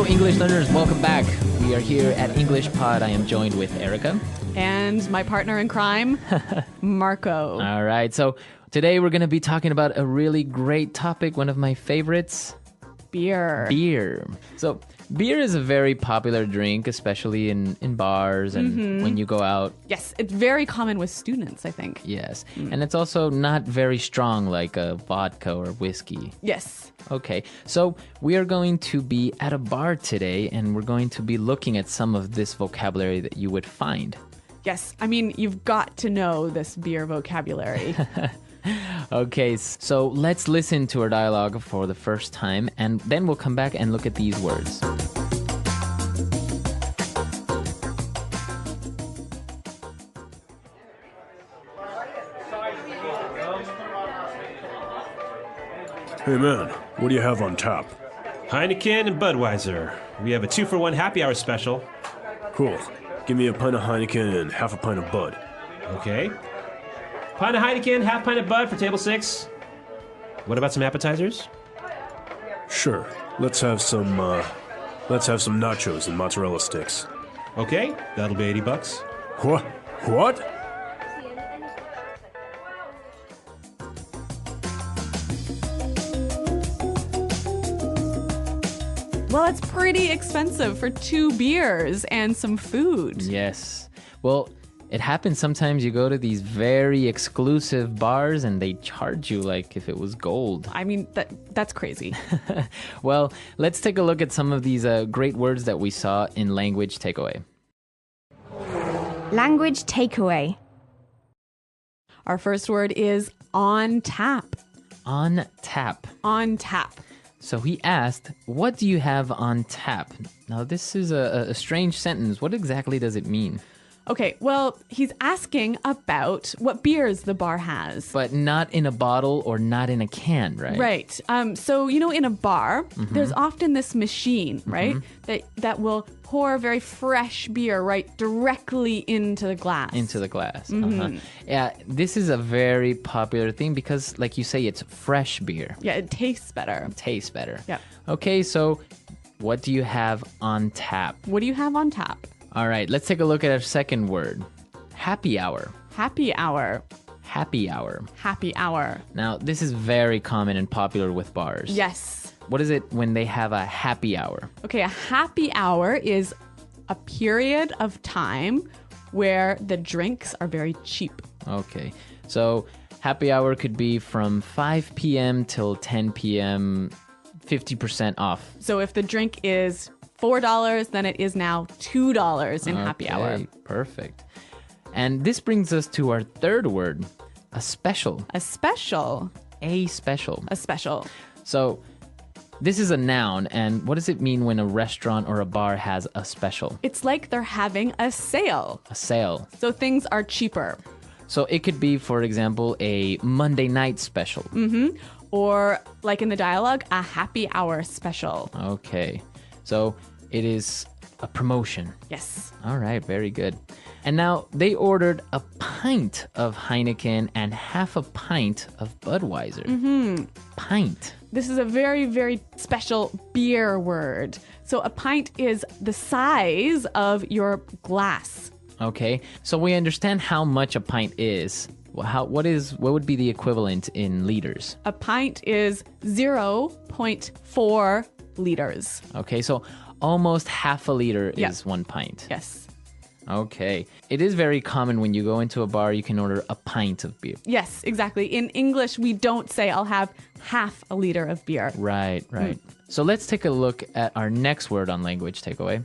English learners, welcome back. We are here at English Pod. I am joined with Erica. And my partner in crime, Marco. All right, so today we're going to be talking about a really great topic, one of my favorites. Beer. Beer. So beer is a very popular drink, especially in bars and when you go out. Yes, it's very common with students, I think. Yes, and it's also not very strong like a vodka or whiskey. Yes. Okay, so we are going to be at a bar today and we're going to be looking at some of this vocabulary that you would find. Yes, I mean, you've got to know this beer vocabulary. Okay, so let's listen to our dialogue for the first time and then we'll come back and look at these words. Hey man, what do you have on tap? Heineken and Budweiser. We have a 2-for-1 happy hour special. Cool. Give me a pint of Heineken and half a pint of Bud. Okay. Pint of Heineken, half pint of Bud for table 6. What about some appetizers? Sure. Let's have some nachos and mozzarella sticks. Okay, that'll be $80. What? What? Well, it's pretty expensive for 2 beers and some food. Yes. Well, it happens sometimes you go to these very exclusive bars and they charge you like if it was gold. I mean, that's crazy. Well, let's take a look at some of these great words that we saw in Language Takeaway. Language takeaway. Our first word is on tap. On tap. On tap. So he asked, what do you have on tap? Now, this is a strange sentence. What exactly does it mean? Okay, well, he's asking about what beers the bar has. But not in a bottle or not in a can, right? Right. So, in a bar, there's often this machine, right, that will pour very fresh beer right directly into the glass. Into the glass. Yeah, this is a very popular thing because, like you say, it's fresh beer. Yeah, it tastes better. Tastes better. Yeah. Okay, so what do you have on tap? What do you have on tap? All right, let's take a look at our second word. Happy hour. Happy hour. Happy hour. Happy hour. Now, this is very common and popular with bars. Yes. What is it when they have a happy hour? Okay, a happy hour is a period of time where the drinks are very cheap. Okay, so happy hour could be from 5 p.m. till 10 p.m., 50% off. So if the drink is $4, then it is now $2 in happy hour. Okay, perfect. And this brings us to our third word, a special. A special. A special. A special. So this is a noun, and what does it mean when a restaurant or a bar has a special? It's like they're having a sale. A sale. So things are cheaper. So it could be, for example, a Monday night special. Or, like in the dialogue, a happy hour special. Okay. So it is a promotion. Yes. All right, very good. And now they ordered a pint of Heineken and half a pint of Budweiser. Pint. This is a very, very special beer word. So a pint is the size of your glass. Okay, so we understand how much a pint is. What would be the equivalent in liters? A pint is 0.4 liters. Okay, so almost half a liter Yeah. is 1 pint. Yes. Okay. It is very common when you go into a bar, you can order a pint of beer. Yes, exactly. In English, we don't say I'll have half a liter of beer. Right. So let's take a look at our next word on Language Takeaway.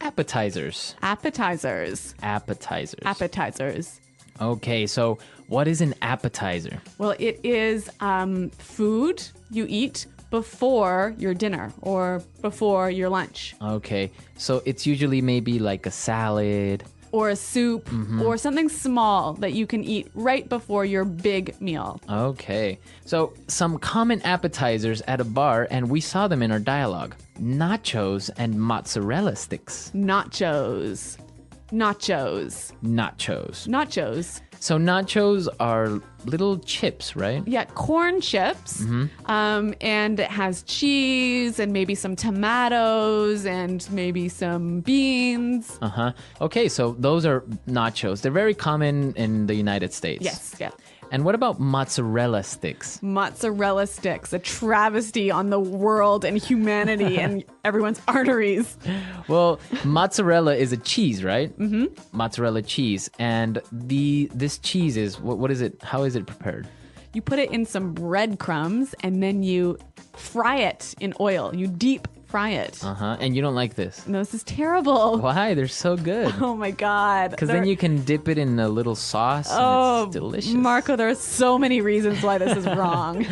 Appetizers. Appetizers. Appetizers. Appetizers. Okay, so what is an appetizer? Well, it is food you eat before your dinner or before your lunch. Okay, so it's usually maybe like a salad. Or a soup or something small that you can eat right before your big meal. Okay, so some common appetizers at a bar, and we saw them in our dialogue. Nachos and mozzarella sticks. Nachos. Nachos. Nachos. Nachos. So nachos are little chips, right? Yeah, corn chips. And it has cheese and maybe some tomatoes and maybe some beans. Uh-huh. Okay, so those are nachos. They're very common in the United States. Yes, yeah. And what about mozzarella sticks? Mozzarella sticks, a travesty on the world and humanity and everyone's arteries. Well, mozzarella is a cheese, right? Mm-hmm. Mozzarella cheese. And this cheese is, what is it? How is it prepared? You put it in some breadcrumbs and then you fry it in oil. You deep fry it. Uh-huh. And you don't like this? No, this is terrible. Why? They're so good. Oh my God. Because then you can dip it in a little sauce and it's delicious. Marco, there are so many reasons why this is wrong.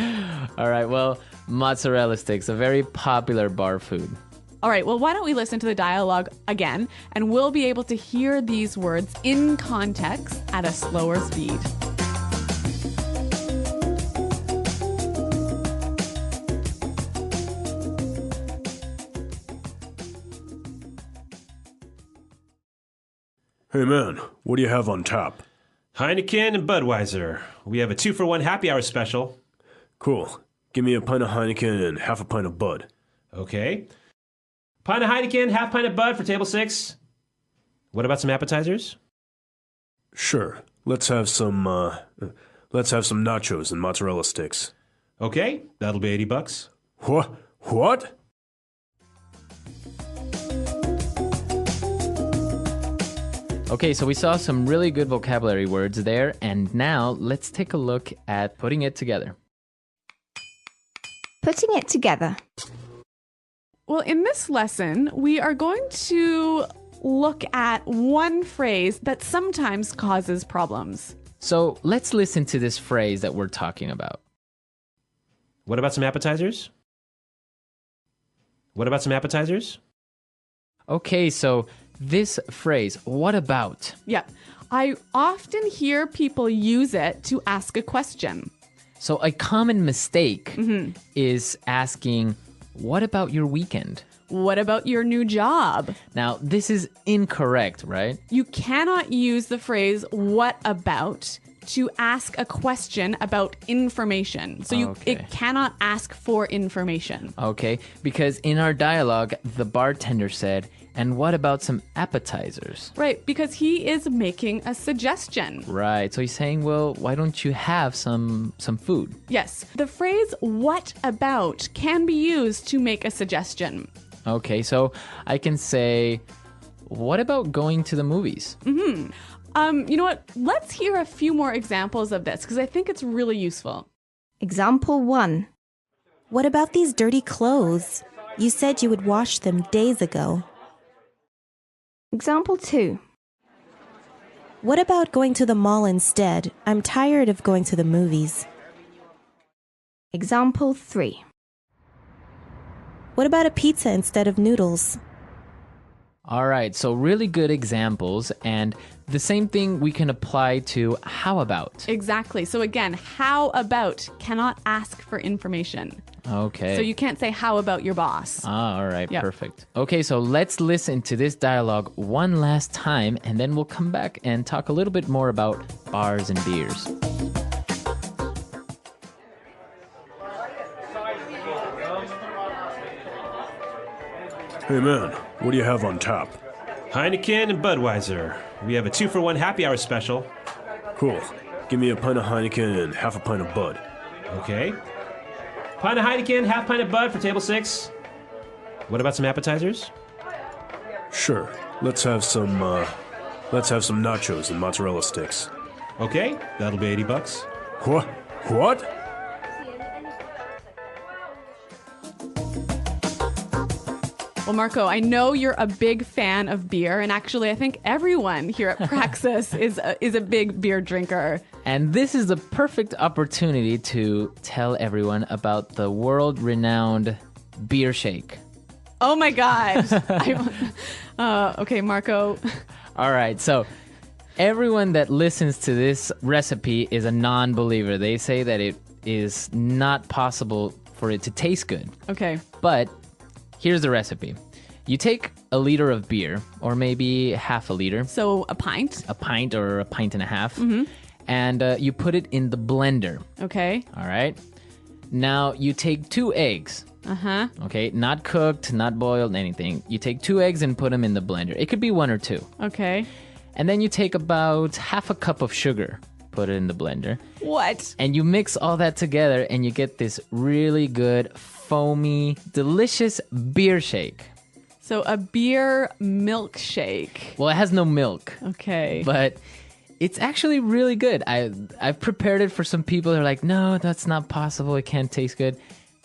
All right, well, mozzarella sticks, a very popular bar food. All right, well, why don't we listen to the dialogue again, and we'll be able to hear these words in context at a slower speed. Hey man, what do you have on tap? Heineken and Budweiser. We have a 2-for-1 happy hour special. Cool. Give me a pint of Heineken and half a pint of Bud. Okay. Pint of Heineken, half pint of Bud for table 6. What about some appetizers? Sure. Let's have some nachos and mozzarella sticks. Okay, that'll be $80. What? Okay, so we saw some really good vocabulary words there, and now let's take a look at putting it together. Putting it together. Well, in this lesson, we are going to look at one phrase that sometimes causes problems. So let's listen to this phrase that we're talking about. What about some appetizers? What about some appetizers? Okay, so this phrase, what about? Yeah, I often hear people use it to ask a question. So a common mistake is asking, what about your weekend? What about your new job? Now, this is incorrect, right? You cannot use the phrase what about to ask a question about information. So it cannot ask for information. Okay, because in our dialogue, the bartender said, and what about some appetizers? Right, because he is making a suggestion. Right, so he's saying, well, why don't you have some food? Yes, the phrase what about can be used to make a suggestion. Okay, so I can say, what about going to the movies? You know what? Let's hear a few more examples of this because I think it's really useful. Example 1. What about these dirty clothes? You said you would wash them days ago. Example 2. What about going to the mall instead? I'm tired of going to the movies. Example 3. What about a pizza instead of noodles? All right, so really good examples, and the same thing we can apply to how about. Exactly. So again, how about cannot ask for information. Okay. So you can't say how about your boss. All right, Yep. perfect. Okay, so let's listen to this dialogue one last time, and then we'll come back and talk a little bit more about bars and beers. Hey man, what do you have on tap? Heineken and Budweiser. We have a 2-for-1 happy hour special. Cool. Give me a pint of Heineken and half a pint of Bud. Okay. Pint of Heineken, half pint of Bud for table 6. What about some appetizers? Sure. Let's have some nachos and mozzarella sticks. Okay, that'll be $80. What? Well, Marco, I know you're a big fan of beer, and actually, I think everyone here at Praxis is a big beer drinker. And this is the perfect opportunity to tell everyone about the world-renowned beer shake. Oh my God. Okay, Marco. All right, so everyone that listens to this recipe is a non-believer. They say that it is not possible for it to taste good. Okay. But here's the recipe. You take a liter of beer, or maybe half a liter, So a pint. a pint or a pint and a half, and you put it in the blender. Okay. All right. Now you take 2 eggs. Uh-huh. Okay, not cooked, not boiled, anything. You take 2 eggs and put them in the blender. It could be 1 or 2. Okay. And then you take about half a cup of sugar, put it in the blender, What? and you mix all that together and you get this really good, foamy, delicious beer shake. So a beer milkshake. Well, it has no milk, Okay. but it's actually really good. I've prepared it for some people that are like, no, that's not possible. It can't taste good.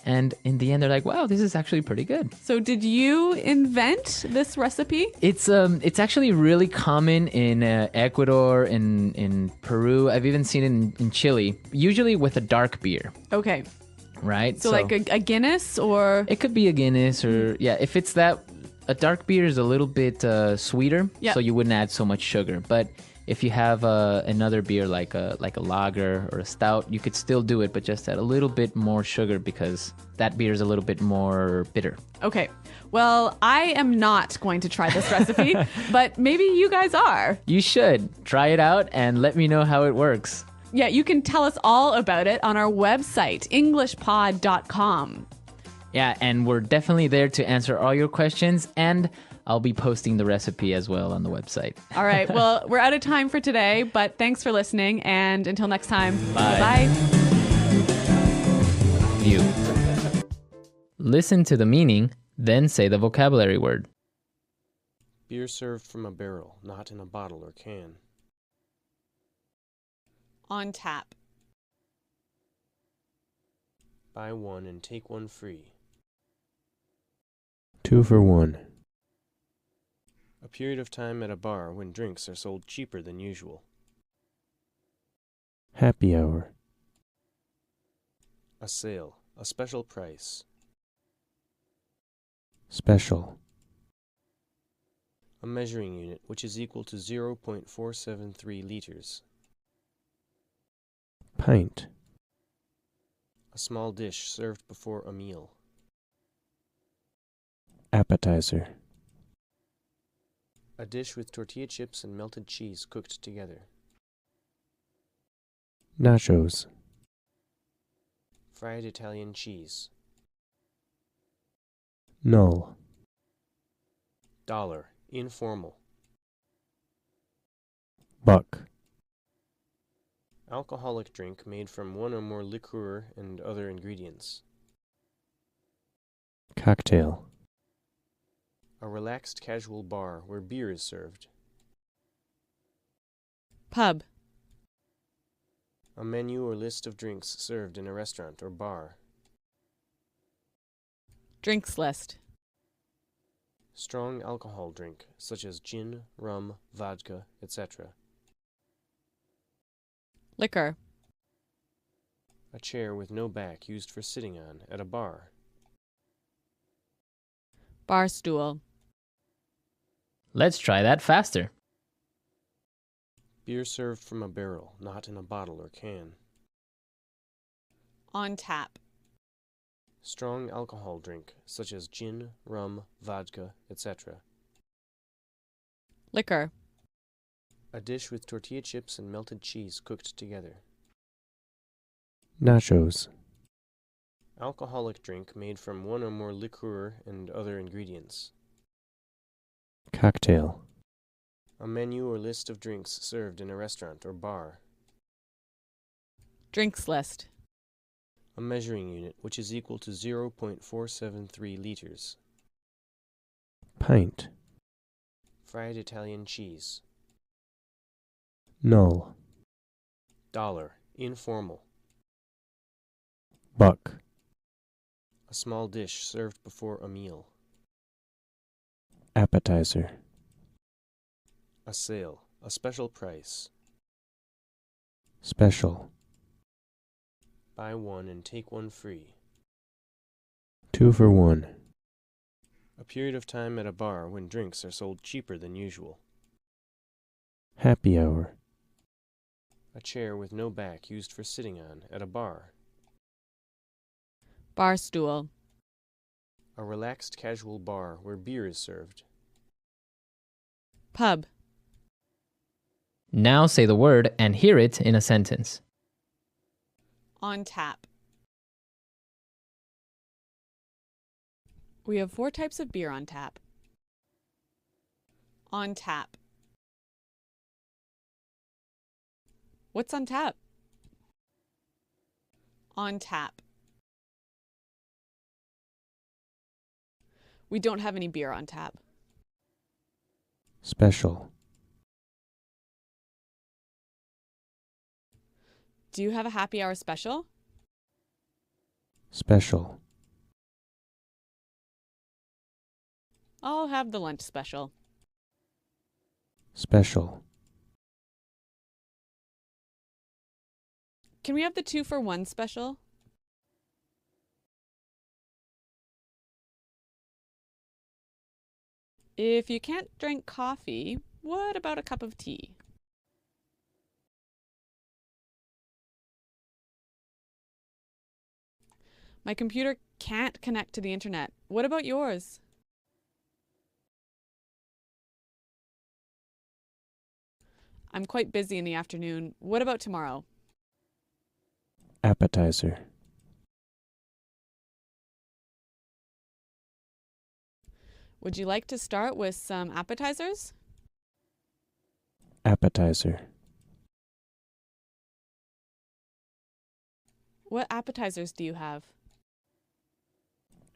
And in the end, they're like, wow, this is actually pretty good. So did you invent this recipe? It's actually really common in Ecuador, in Peru. I've even seen it in Chile, usually with a dark beer, Okay. right? So like a Guinness or... it could be a Guinness or, yeah, if it's that, a dark beer is a little bit sweeter, Yep. so you wouldn't add so much sugar. But if you have another beer like a lager or a stout, you could still do it, but just add a little bit more sugar because that beer is a little bit more bitter. Okay. Well, I am not going to try this recipe, but maybe you guys are. You should try it out and let me know how it works. Yeah, you can tell us all about it on our website, englishpod.com. Yeah, and we're definitely there to answer all your questions, and I'll be posting the recipe as well on the website. All right. Well, we're out of time for today, but thanks for listening. And until next time, Bye. bye. View. Listen to the meaning, then say the vocabulary word. Beer served from a barrel, not in a bottle or can. On tap. Buy one and take one free. 2 for 1. A period of time at a bar when drinks are sold cheaper than usual. Happy hour. A sale, a special price. Special. A measuring unit which is equal to 0.473 liters. Pint. A small dish served before a meal. Appetizer. A dish with tortilla chips and melted cheese cooked together. Nachos. Fried Italian cheese. Null. Dollar, informal. Buck. Alcoholic drink made from one or more liqueur and other ingredients. Cocktail. A relaxed casual bar where beer is served. Pub. A menu or list of drinks served in a restaurant or bar. Drinks list. Strong alcohol drink, such as gin, rum, vodka, etc. Liquor. A chair with no back used for sitting on at a bar. Bar stool. Let's try that faster. Beer served from a barrel, not in a bottle or can. On tap. Strong alcohol drink, such as gin, rum, vodka, etc. Liquor. A dish with tortilla chips and melted cheese cooked together. Nachos. Alcoholic drink made from one or more liqueur and other ingredients. Cocktail. A menu or list of drinks served in a restaurant or bar. Drinks list. A measuring unit which is equal to 0.473 liters. Pint. Fried Italian cheese. Null. Dollar, informal. Buck. A small dish served before a meal. Appetizer. A sale, a special price. Special. Buy one and take one free. 2 for 1. A period of time at a bar when drinks are sold cheaper than usual. Happy hour. A chair with no back used for sitting on at a bar. Bar stool. A relaxed casual bar where beer is served. Pub. Now say the word and hear it in a sentence. On tap. We have 4 types of beer on tap. On tap. What's on tap? On tap. We don't have any beer on tap. Special. Do you have a happy hour special? Special. I'll have the lunch special. Special. Can we have the 2 for 1 special? If you can't drink coffee, what about a cup of tea? My computer can't connect to the internet. What about yours? I'm quite busy in the afternoon. What about tomorrow? Appetizer. Would you like to start with some appetizers? Appetizer. What appetizers do you have?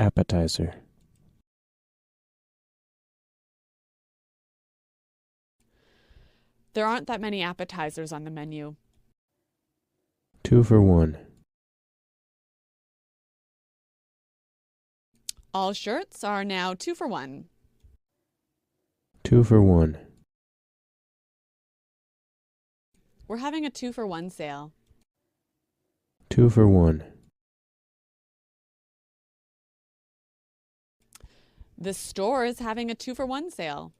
Appetizer. There aren't that many appetizers on the menu. 2 for 1. All shirts are now 2 for 1. 2 for 1. We're having a 2 for 1 sale. 2 for 1. The store is having a 2 for 1 sale.